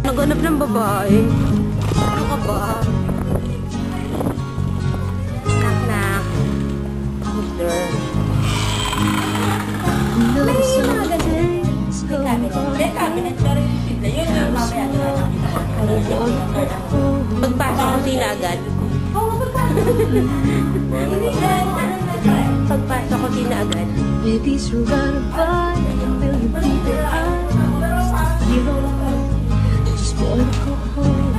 Naghanap ng babae. Ano ka ba? Knock-knock. Who's there? Pagpasok ko sila agad. Pagpasok ko sila agad. Maybe surrounded by a million people. You know, just wanna go home.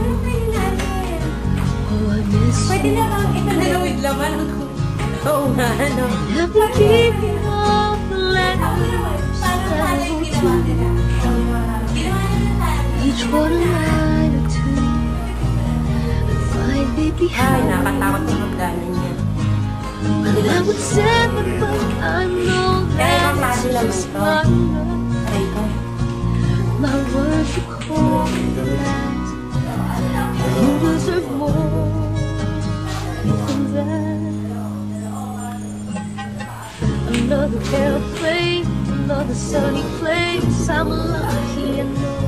Oh, I miss you. Pwede na lang ito nalawid laman ako. Oo nga, ano? Never giving up the letters that I wrote to you. Each one a line or two. And find me Ay, behind. nakatakot na magdanan niya. And I would say, but I know that it's just not enough. Aray ko. My words are cold and last. You deserve more than that. Another airplane, another sunny place. I'm lucky, I know,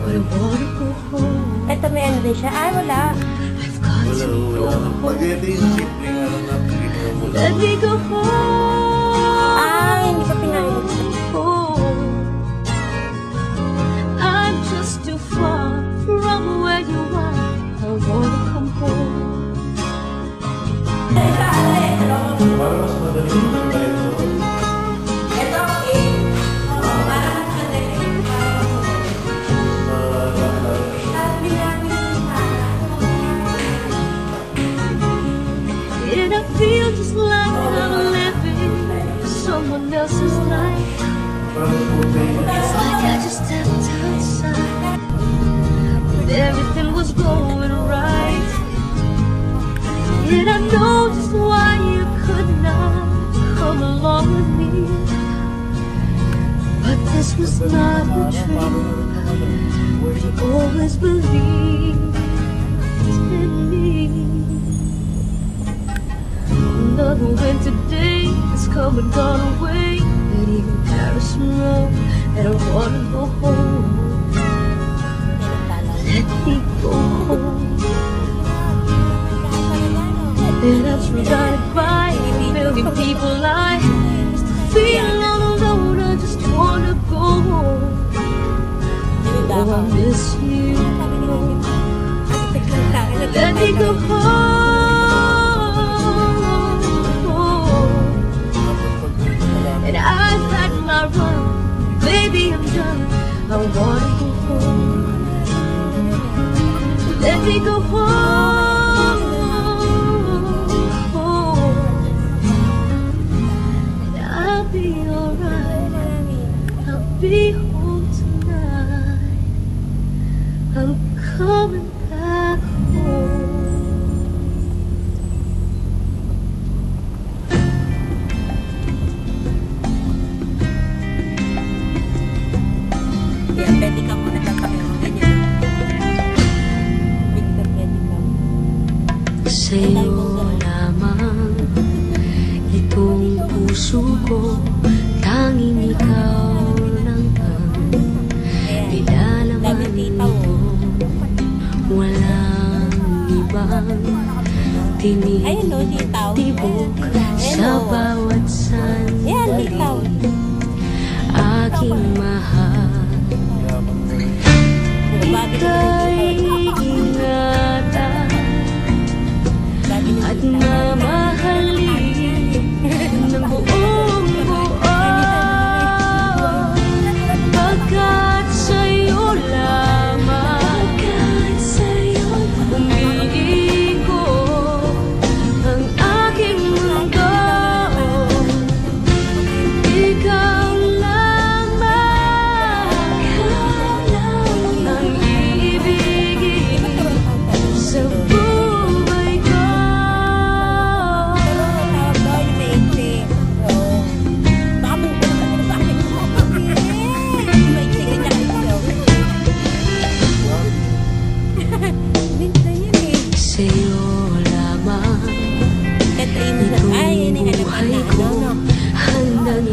but I wanna go home. Ito may ano din siya. Ay, wala. I've got to go home. Let me go home. Ay, hindi pa pinahin. I'm just too far from where you are. I wanna come home. And I feel just like I'm living someone else's life. It's like I just stepped outside, but everything was going right. And I know just why you could not come along with me. But this was not a dream, but you always believed in me. Another winter day has come and gone away, and even Paris knows that I wanna go home. Let me go home. And I'm surrounded by a million people. I feel all alone. I just wanna go home. Oh, I miss you. Let me go home. And I've had my run, baby, I'm done. I wanna go home. Let me go home. And I'll be alright. I'll be home tonight. I'm coming back home. Pwede ka muna nagpapakero. Ganyan. Pwede ka. Sa'yo lamang itong puso ko, tanging ikaw lang ang nilalaman nito. Walang ibang tinitibok sa bawat sandali. Aking mahal, ika'y ingatan at mamahalin ng buong buo, pagkat sa'yo lamang umiikot ang aking mundo. Ikaw lamang ang iibigin sa buhay ko. Sa'yo lamang itong buhay ko, handang